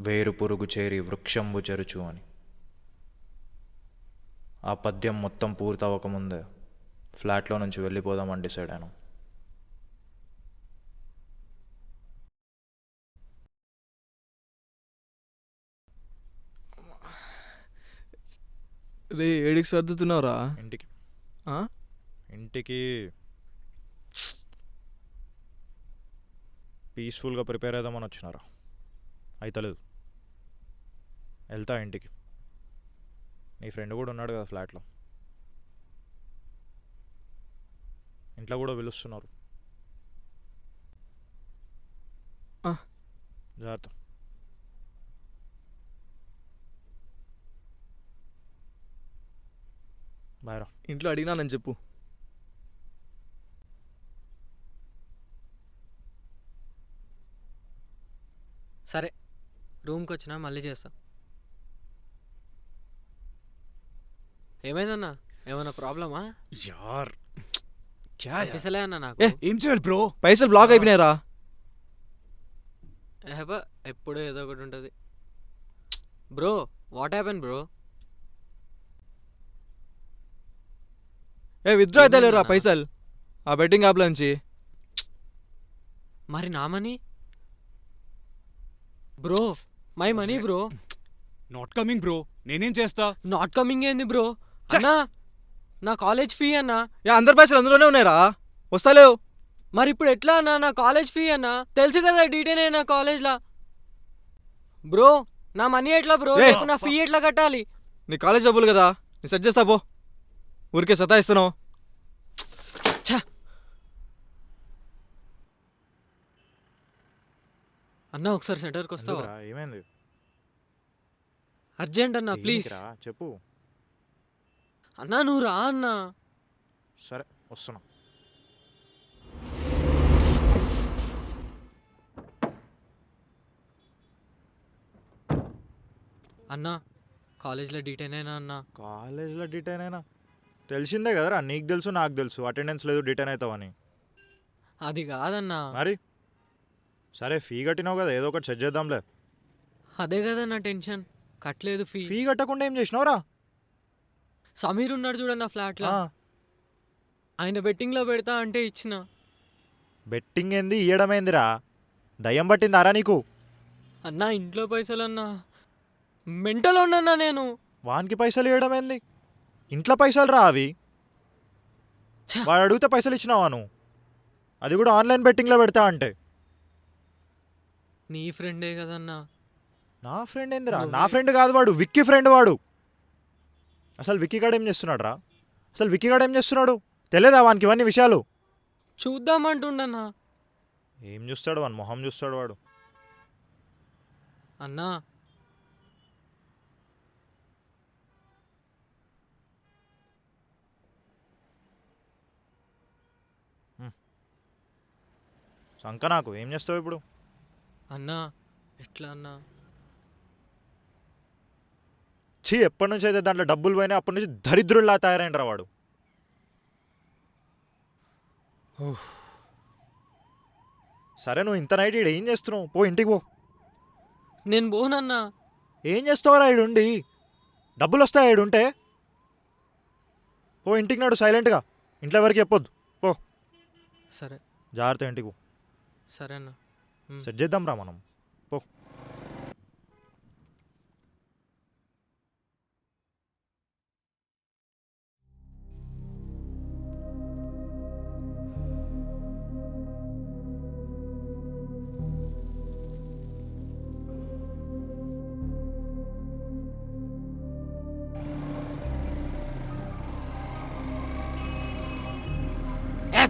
వేరు పురుగు చేరి వృక్షంబు చెరుచు అని. ఆ పద్యం మొత్తం పూర్తవ్వకముందే ఫ్లాట్లో నుంచి వెళ్ళిపోదామని డిసైడ్ అయినాం. రే ఏడికి సర్దుతున్నావురా? ఇంటికి ఆ? ఇంటికి పీస్ఫుల్గా ప్రిపేర్ అవుదామని వచ్చినారా, అయితలేదు. వెళ్తా ఇంటికి. నీ ఫ్రెండ్ కూడా ఉన్నాడు కదా ఫ్లాట్లో, ఇంట్లో కూడా పిలుస్తున్నారు. ఆ. జాగ్రత్త. బాయ్రా. ఇంట్లో అడిగినానని చెప్పు. సరే, రూమ్కి వచ్చినా మళ్ళీ చేస్తా. ఏమైందన్నా? ఏమైనా ప్రాబ్లమా? యార్ అనిపిస్తలే అన్న నాకు. ఏం చేయాలి బ్రో? పైసలు బ్లాక్ అయిపోయినాయిరా. ఏహబా, ఎప్పుడు ఏదో ఒకటి ఉంటుంది. Bro, what happen bro? Withdraw అయితే లేరా ఏమైందన్నా? పైసలు ఆ బెట్టింగ్ యాప్లో నుంచి? మరి నా money bro, my money bro. Not coming bro. నేనేం చేస్తా? నాట్ కమింగ్ ఏంది బ్రో? అన్నా, నా కాలేజ్ ఫీ అన్నా. అందరి పైసలు అందులోనే ఉన్నాయిరా, వస్తలేవు. మరి ఇప్పుడు ఎట్లా అన్నా? నా కాలేజ్ ఫీ అన్నా, తెలుసు కదా డీటెయిల్ అయినా కాలేజ్లా. బ్రో, నా మనీ ఎట్లా బ్రో? ఏ, నా ఫీ ఎట్లా కట్టాలి? నీ కాలేజ్ డబ్బులు కదా, నీ సెట్ చేస్తా పో. ఊరికే సతాయిస్తున్నావు. అన్నా ఒకసారి సెంటర్కి వస్తావా? ఎందుకురా, ఏమైంది? అర్జెంట్ అన్నా ప్లీజ్. దేనికిరా? చెప్పు. అన్నా నువ్వు రా అన్నా. సరే వస్తున్నా. అన్నా, కాలేజ్లో డీటెయిల్ అయినా అన్నా. కాలేజ్లో డిటైన్ అయినా తెలిసిందే కదరా, నీకు తెలుసు నాకు తెలుసు అటెండెన్స్ లేదు డిటైన్ అవుతావని. అది కాదన్నా. మరి సరే, ఫీ కట్టినావు కదా, ఏదో ఒకటి సెట్ చేద్దాంలే. అదే కదా నా టెన్షన్, కట్టలేదు ఫీ. ఫీ కట్టకుండా ఏం చేసినావురా? సమీర్ ఉన్నాడు చూడన్నా ఫ్లాట్లో, ఆ, ఆయన బెట్టింగ్లో పెడతా అంటే ఇచ్చిన. బెట్టింగ్ ఏంది, ఇయ్యడమేందిరా? దయ్యం పట్టిందారా నీకు? అన్నా ఇంట్లో పైసలు అన్నా, మెంటలో ఉన్నా నేను. వానికి పైసలు ఇవ్వడం ఏంది? ఇంట్లో పైసలు రా అవి. ఛ! వాడు అడిగితే పైసలు ఇచ్చినావా నువ్వు? అది కూడా ఆన్లైన్ బెట్టింగ్లో పెడతా అంటే. నీ ఫ్రెండే కదన్నా. నా ఫ్రెండ్ ఏందిరా? నువ్వే. నా ఫ్రెండ్ కాదు వాడు, విక్కీ ఫ్రెండ్ వాడు. అసలు విక్కీ గాడు ఏం చేస్తున్నాడు రా? అసలు విక్కీ గాడు ఏం చేస్తున్నాడు తెలియదా వానికి ఇవన్నీ విషయాలు? చూద్దామంటుండన్నా. ఏం చూస్తాడు, వాని మొహం చూస్తాడు వాడు. అన్నా, సంక నాకు ఏం చేస్తావు ఇప్పుడు? అన్నా ఎట్లా అన్నా? ఛీ, ఎప్పటి నుంచి అయితే దాంట్లో డబ్బులు పోయినా అప్పటి నుంచి దరిద్రుల్లా తయారైనరా వాడు. ఉఫ్. సరే, నువ్వు ఇంత నైట్ ఈడ ఏం చేస్తున్నావు? పో ఇంటికి పో. నేను పోనన్నా. ఏం చేస్తావురా ఈడుండి? డబ్బులు వస్తాయి ఈడుంటే. పో ఇంటికి నాడు సైలెంట్గా, ఇంట్లో ఎవరికి చెప్పొద్దు. పో సరే జాగ్రత్త, ఇంటికి పో. సరే అన్నా. సెట్ చేద్దాం రా మనం. పో.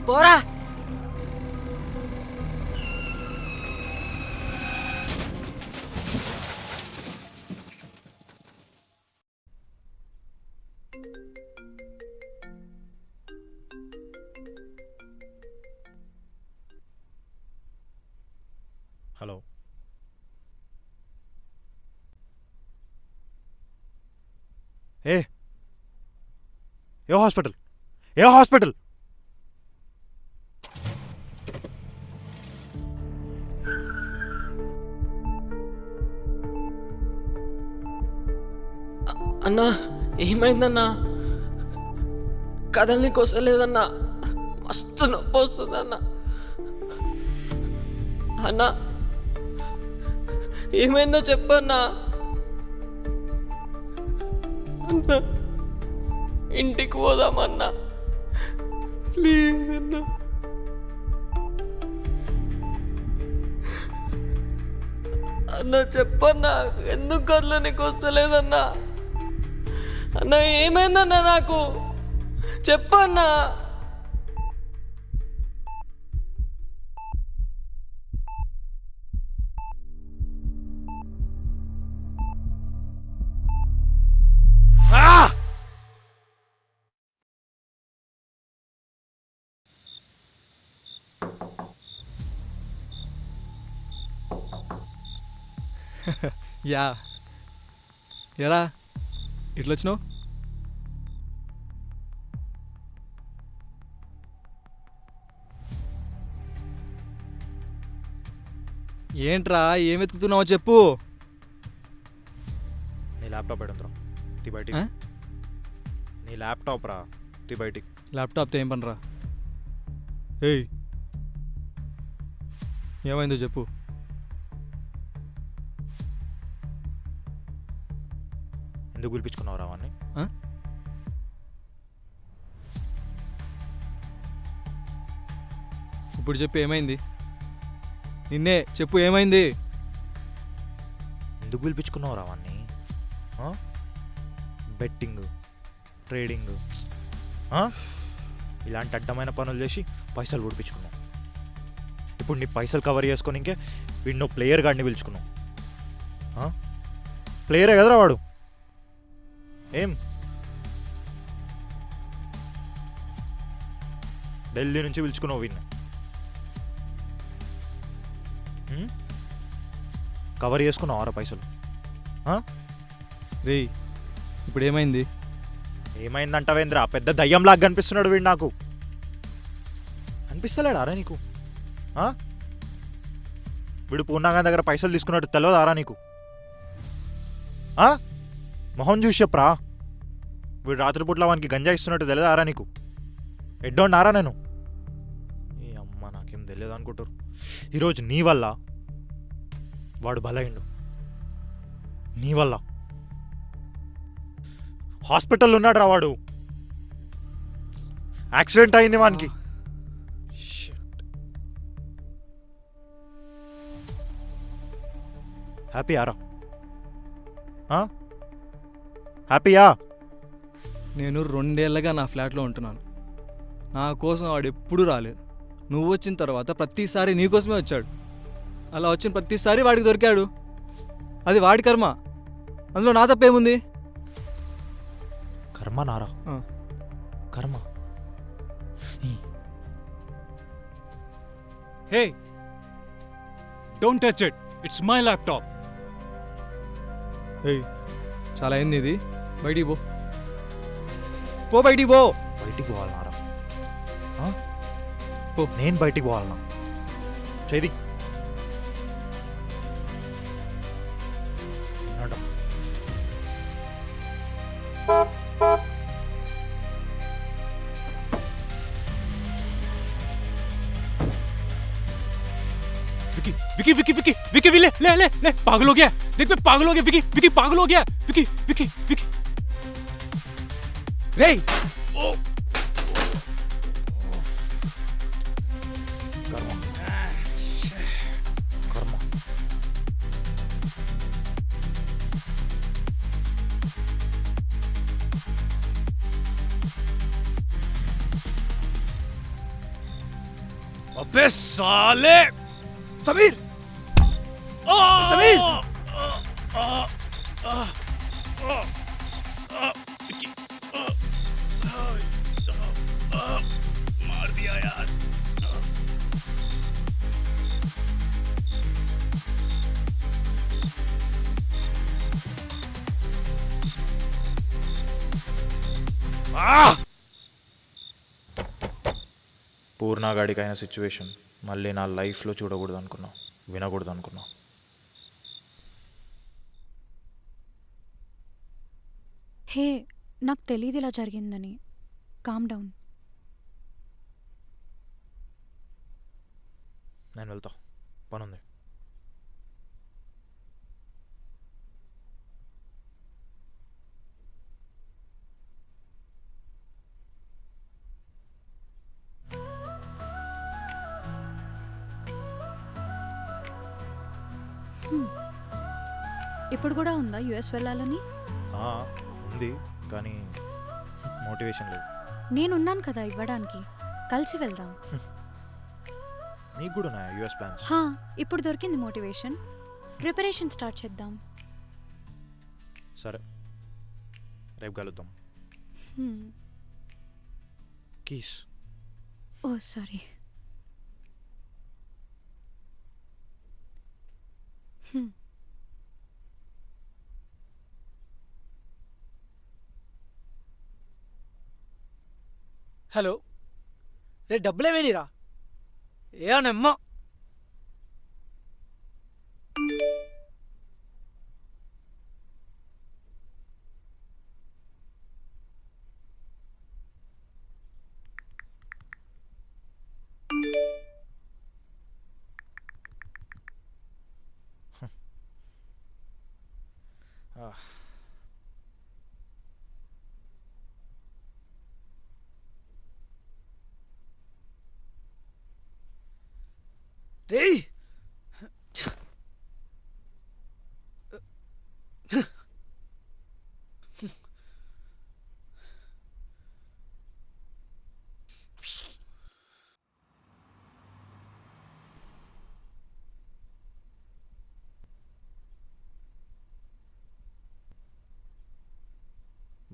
పోరా. హలో, ఏ హాస్పిటల్? ఏ హాస్పిటల్? అన్నా ఏమైందన్నా? కదలనీకి వస్తలేదన్నా, మస్తు నొప్పి వస్తుందన్నా. అన్నా ఏమైందో చెప్పన్నా. అన్నా ఇంటికి పోదామన్నా, ప్లీజ్ అన్నా. అన్నా చెప్పన్నా, ఎందుకు కదలనీకి వస్తలేదన్నా? అన్నా ఏమైందన్నా నాకు చెప్పన్నా. యా, ఎరా ఇట్లా వచ్చినావు? ఏంట్రా, ఏం వెతుకుతున్నావో చెప్పు. నీ ల్యాప్టాప్ ఎడుందిరా, తీ బయటికి. ఆ? నీ ల్యాప్టాప్ రా, తీ బయటికి. ల్యాప్టాప్తో ఏం పనిరా? ఏయ్, ఏమైందో చెప్పు. ఎందుకు పిలిపించుకున్నావు రా వాడిని? ఆ? ఇప్పుడు చెప్పు ఏమైంది? నిన్నే చెప్పు ఏమైంది? ఎందుకు పిలిపించుకున్నావు రా వాడిని? బెట్టింగ్, ట్రేడింగ్, ఇలాంటి అడ్డమైన పనులు చేసి పైసలు ఉడిపించుకున్నావు. ఇప్పుడు నీ పైసలు కవర్ చేసుకొని ఇంకే వీడిని ప్లేయర్ గాడిని పిలుచుకున్నావు. ప్లేయరే కదరా వాడు. ఏం ఢిల్లీ నుంచి పిలుచుకున్నావు వీడిని. కవర్ చేసుకున్నావు ఆరా పైసలు. రేయ్, ఇప్పుడు ఏమైంది? ఏమైందంటావేంద్ర? పెద్ద దయ్యంలాగా కనిపిస్తున్నాడు వీడు నాకు. అనిపిస్తలేడా ఆరా నీకు? వీడు పూర్ణాగా దగ్గర పైసలు తీసుకున్నట్టు తెలియదు ఆరా నీకు? మొహం చూసి చెప్పరా. వీడు రాత్రిపూట్ల వానికి గంజా ఇస్తున్నట్టు తెలియదు ఆరా నీకు? ఎడ్డోండి ఆరా నేను? ఏ అమ్మ, నాకేం తెలియదు అనుకుంటారు. ఈరోజు నీ వల్ల వాడు బలైండు. నీ వల్ల హాస్పిటల్ ఉన్నాడు రా వాడు. యాక్సిడెంట్ అయింది వానికి. హ్యాపీయారా? హ్యాపీయా? నేను 2 ఏళ్ళగా నా ఫ్లాట్లో ఉంటున్నాను. నా కోసం వాడు ఎప్పుడూ రాలేదు. నువ్వు వచ్చిన తర్వాత ప్రతిసారి నీకోసమే వచ్చాడు. అలా వచ్చిన ప్రతిసారి వాడికి దొరికాడు. అది వాడి కర్మ. అందులో నా తప్పేముంది? కర్మ నారా? కర్మ. Hey, don't touch it, it's my laptop. ఏయ్, చాలా అయింది ఇది. బయటికి పో, పో బయటికి పో. బయటికి పోవాలి నారా? పో. నేను బయటికి పోవాలన్నా? చేది विकी विकी विकी विकी विकी ले ले ले ले, पागल हो गया, देख मैं पागल हो गया. विकी विकी पागल हो गया. विकी विकी विकी రేయ్, కర్మ. కర్మ. అబ్బే సాలే సమీర్ సమీర్ मार दिया यार పూర్ణగాడికైన సిచ్యువేషన్ మళ్ళీ నా లైఫ్లో చూడకూడదు అనుకున్నా, వినకూడదు అనుకున్నా. హే, నాకు తెలియదు ఇలా జరిగిందని. Calm down. నేను వెళ్తా, పనుంది. ఇప్పుడు కూడా ఉందా యుఎస్ వెళ్ళాలని? ఉంది, కానీ మోటివేషన్ లేదు. నేనున్నాను కదా ఇవ్వడానికి. కలిసి వెళ్దాం. నీకు కూడా ఉన్నాయా యూఎస్ ప్లాన్స్? హా, ఇప్పుడు దొరికింది మోటివేషన్. ప్రిపరేషన్ స్టార్ట్ చేద్దాం. సరే, రేపు కలుద్దాం. కీస్. ఓ సారీ. హలో, రే డబ్బులేమేనిరా? ఏనమ్మా రేయ్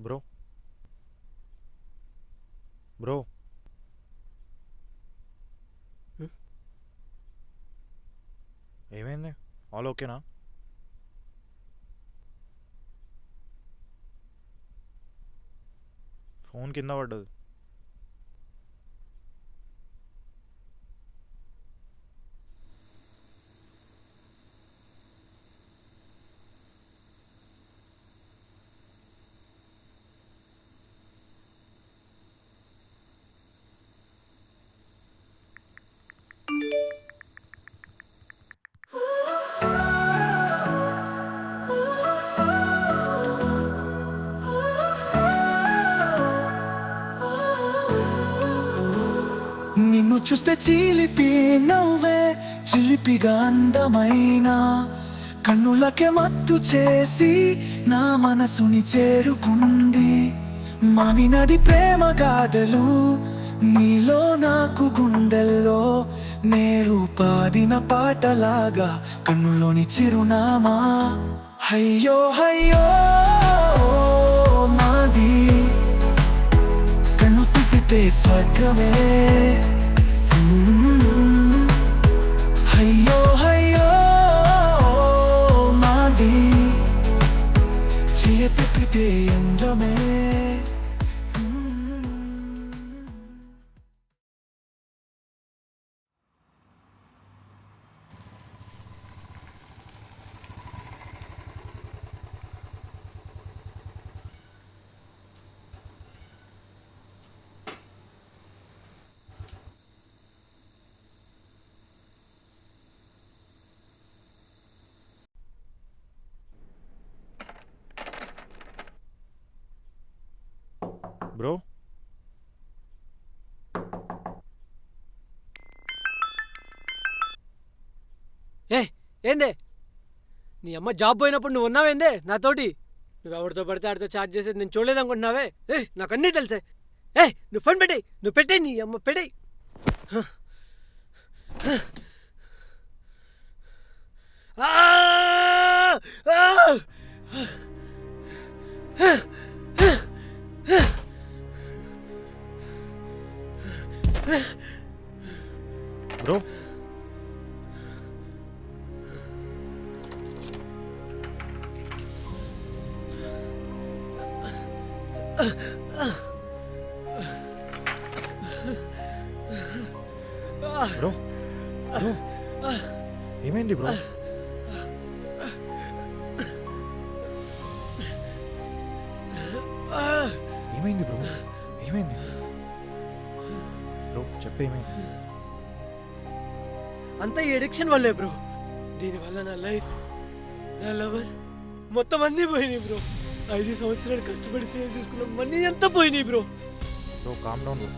బ్రో బ్రో ఏమైంది? ఆల్ ఓకేనా? ఫోన్ కింద పడ్డది. నిన్ను చూస్తే చిలిపి నవ్వే చిలిపిగా అందమైన కన్నులకే మత్తు చేసి నా మనసుని చేరుకుంది. మావినది ప్రేమ గాథలు నీలో నాకు గుండెల్లో నేరు పాడిన పాటలాగా కన్నులోని చిరునామా. హయ్యో హయ్యో నాది కన్ను తిప్పితే స్వర్గమే. హయ్యో హయ్యో నాది చేయ తిప్పితే ఎండమే. బ్రో ఏందే నీ అమ్మ జాబ్ పోయినప్పుడు నువ్వు ఉన్నావేందే నాతోటి? నువ్వు ఎవరితో పడితే ఆడితో చార్జ్ చేసేది నేను చూడలేదనుకుంటున్నావే? నాకు అన్నీ తెలుసే. నువ్వు ఫోన్ పెట్టేయి, నువ్వు పెట్టేయి, నీ అమ్మ పెట్టేయి. బ్రో బ్రో బ్రో ఏమైంది బ్రో? ఏమైంది బ్రో? ఏమైంది బ్రో? చెప్పేమైంది? అంతా ఈ ఎడిక్షన్ వల్లే బ్రో. దీనివల్ల నా లైఫ్, నా లవర్ మొత్తం అన్నీ పోయినాయి బ్రో. 5 సంవత్సరాలు కష్టపడి సేవ్ చేసుకున్న మనీ అంతా పోయినాయి bro. Bro calm down bro,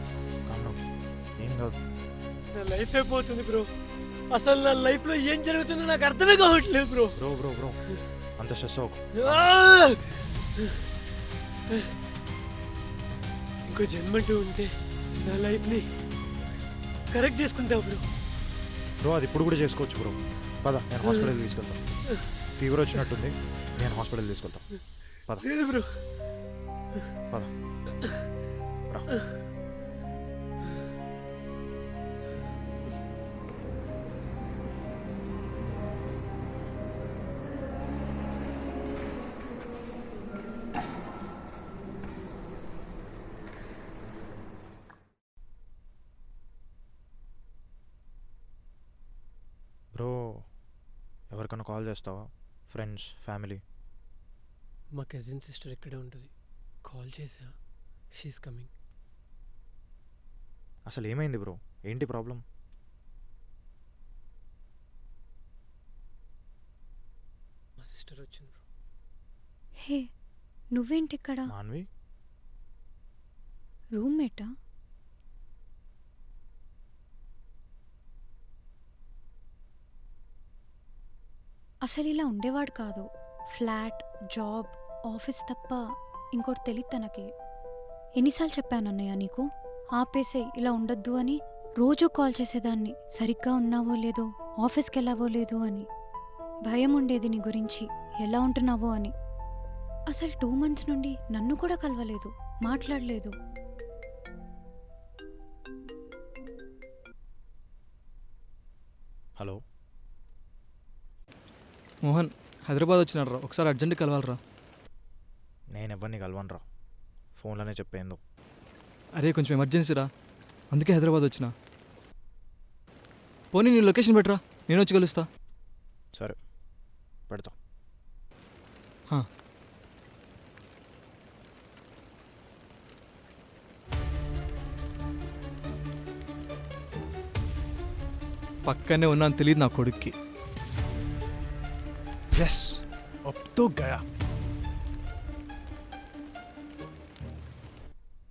calm down. ఏం కాదు. నా లైఫ్ అయిపోతుంది బ్రో. అసలు నా లైఫ్లో ఏం జరుగుతుందో నాకు అర్థమే కావట్లేదు బ్రో. బ్రో బ్రో బ్రో అంత స్ట్రెస్ అవ్వకు. ఇంకో జన్మంటూ ఉంటే నా లైఫ్ని కరెక్ట్ చేసుకుంటావు బ్రో. బ్రో అది ఇప్పుడు కూడా చేసుకోవచ్చు బ్రో. పద నేను హాస్పిటల్ తీసుకెళ్తాను. ఫీవర్ వచ్చినట్టుంది, నేను హాస్పిటల్ తీసుకెళ్తాను. పద లేదు బ్రో. పద రా. బ్రో ఎవరికైనా కాల్ చేస్తావా? Friends, family? మా కజిన్ సిస్టర్ ఇక్కడే ఉంటుంది. కాల్ చేసా, షీఈస్ కమింగ్. అసలు ఏమైంది బ్రో? ఏంటి ప్రాబ్లం? మా సిస్టర్ వచ్చింది బ్రో. హే, నువ్వేంటి ఇక్కడ? మాన్వి రూమ్మేటా? అసలు ఇలా ఉండేవాడు కాదు. ఫ్లాట్, జాబ్, ఆఫీస్ తప్ప ఇంకోటి తెలియదు తనకి. ఎన్నిసార్లు చెప్పానన్నయ్య నీకు ఆపేసే, ఇలా ఉండొద్దు అని? రోజూ కాల్ చేసేదాన్ని, సరిగ్గా ఉన్నావో లేదో, ఆఫీస్కి వెళ్ళావో లేదో అని. భయం ఉండేది నీ గురించి, ఎలా ఉంటున్నావో అని. అసలు 2 months నుండి నన్ను కూడా కలవలేదు, మాట్లాడలేదు. హలో మోహన్ హైదరాబాద్ వచ్చినారా, ఒకసారి అర్జెంట్ కలవాలరా. నేను ఎవరిని కలవనరా, ఫోన్లోనే చెప్పేందో. అరే కొంచెం ఎమర్జెన్సీ రా, అందుకే హైదరాబాద్ వచ్చిన. పోనీ నీ లొకేషన్ పెట్టరా, నేను వచ్చి కలుస్తా. సరే పెడతా. హా. పక్కనే ఉన్నాను తెలియదు నా కొడుక్కి. यस अब तो गया.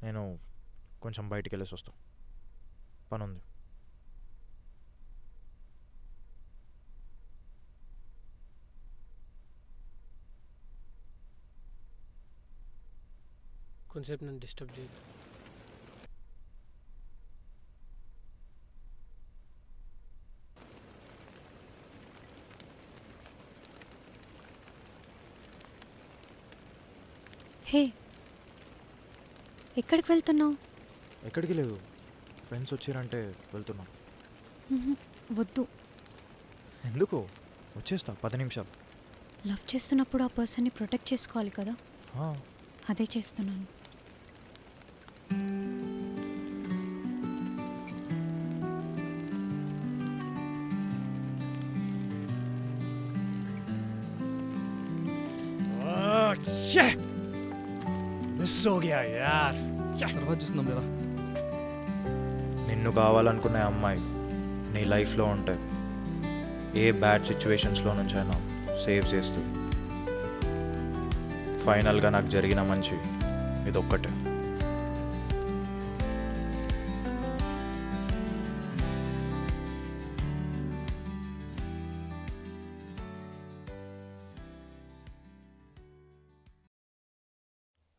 నేను కొంచెం బయటికి వెళ్ళేసి వస్తా, పని ఉంది. కొంచెంసేపు నన్ను డిస్టర్బ్ చేయదు. హే, ఎక్కడికి వెళ్తున్నావు? ఎక్కడికి లేదు, ఫ్రెండ్స్ వచ్చారంటే వెళ్తున్నా. వద్దు. ఎందుకు? వచ్చేస్తా 10 నిమిషాలు. లవ్ చేస్తున్నప్పుడు ఆ పర్సన్ని ప్రొటెక్ట్ చేసుకోవాలి కదా, ఆ, అదే చేస్తున్నాను. मिस हो गया यार. తర్వాత చూస్తున్నాం లేదా. నిన్ను కావాలనుకునే అమ్మాయి నీ లైఫ్లో ఉంటే ఏ బ్యాడ్ సిచ్యువేషన్స్లో నుంచైనా సేవ్ చేస్తుంది. ఫైనల్గా నాకు జరిగిన మంచి ఇదొక్కటే.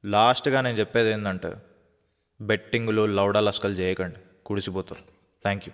లాస్ట్గా నేను చెప్పేది ఏంటంటే బెట్టింగులు లౌడా లస్కలు చేయకండి, కుడిసిపోతారు. Thank you.